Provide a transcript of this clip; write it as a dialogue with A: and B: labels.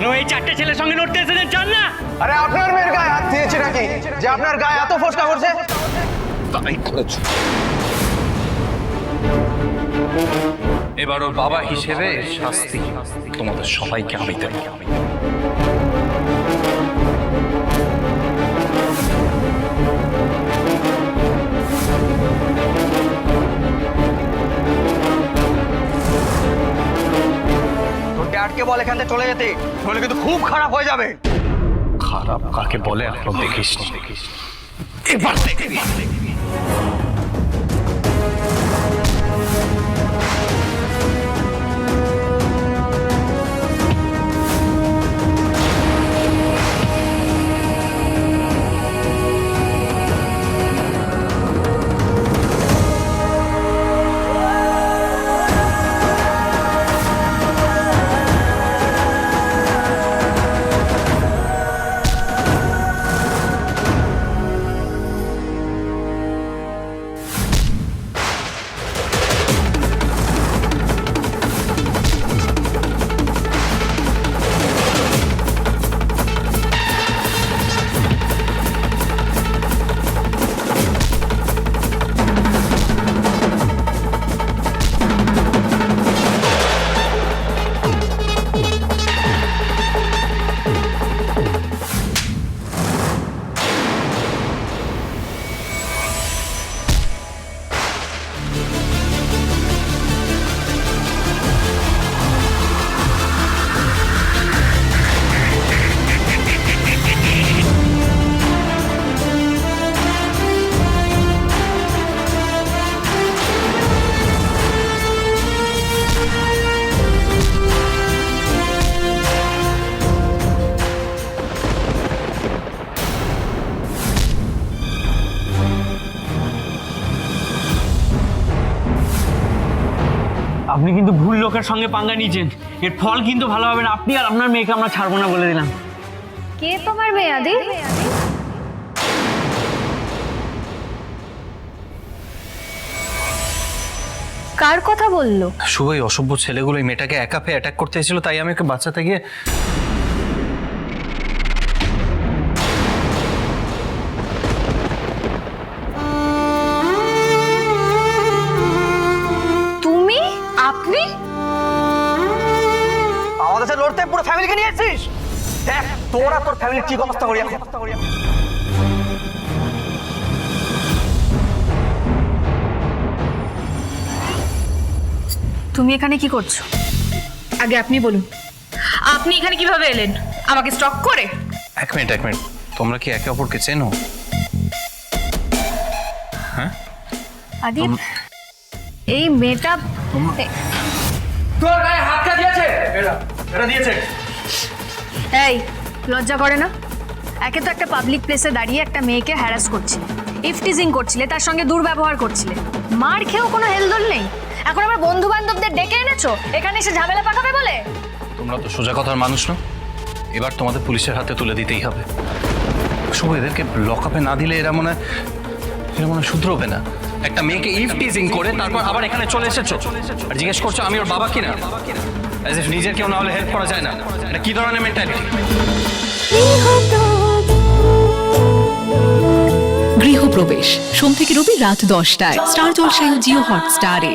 A: কেন এই চারটে ছেলের সঙ্গে লড়তে এসেছেন জান না?
B: আরে আপনার মেয়ের গায়ে হাত দিয়েছে নাকি যে আপনার গায়ে এত ফোসকা করছে?
C: তাই করেছ। এবার ওর বাবা হিসেবে শাস্তি তোমাদের সবাইকে আমি দেব।
B: তোর ড্যাডকে বল এখান থেকে চলে যেতে, নইলে কিন্তু খুব খারাপ হয়ে যাবে।
C: খারাপ কাকে বলে এখনো দেখিস নি, এবার দেখবি।
A: আপনি কিন্তু ভুল লোকের সঙ্গে পাঙ্গা নিয়েছেন, এর ফল কিন্তু ভালো হবে না। আপনি আর আপনার মেয়েকে আমরা ছাড়বো না বলে দিলাম।
D: কে তোমার মেয়ে আদি? কার কথা বললো?
C: শুভ এই অসভ্য ছেলেগুলো এই মেয়েটাকে একা পেয়ে অ্যাটাক করতে এসেছিল, তাই আমি ওকে বাঁচাতে গিয়ে।
D: তুমি? আপনি?
B: আমাদের সাথে লড়তে পুরো ফ্যামিলিকে নিয়ে এসেছিস? দেখ তোরা তোর ফ্যামিলির ঠিক অবস্থা করি এখন।
D: তুমি এখানে কি করছো? আগে আপনি বলুন, আপনি এখানে কিভাবে এলেন? আমাকে স্টক করে?
C: এক মিনিট, তোমরা কি একে অপরকে চেনো? হ্যাঁ,
D: আদি এই মেয়েটা
B: তোর গায়ে হাতটা দিয়েছে? এটা দিয়েছে।
D: এই লজ্জা করে না? একে তো একটা পাবলিক প্লেসে দাঁড়িয়ে একটা মেয়েকে হ্যারাস করছিলে, ইফটিজিং করছিলে, তার সঙ্গে দুর্ব্যবহার করছিলে, মার খেয়েও কোনো হেলদোল নেই। এখন আমার বন্ধু বান্ধবদের ডেকে এনেছো এখানে এসে ঝামেলা পাকাবে বলে?
C: তোমরা তো সোজা কথার মানুষ না, এবার তোমাদের পুলিশের হাতে তুলে দিতেই হবে। শুভ এদেরকে লকআপে না দিলে এরা মনে হয় শুধরোবে না। একটা মেয়েকে ইফটিজিং করে তারপর আবার এখানে চলে এসেছো আর জিজ্ঞেস করছো আমি ওর বাবা কিনা। অ্যাজ ইফ নিজের কেউ না হলে হেল্প করা যায় না। এটা কি ধরনের মেন্টালিটি?
E: গৃহপ্রবেশ সোম থেকে রবি রাত 10টায় স্টার জলসায় ও জিও হটস্টারে।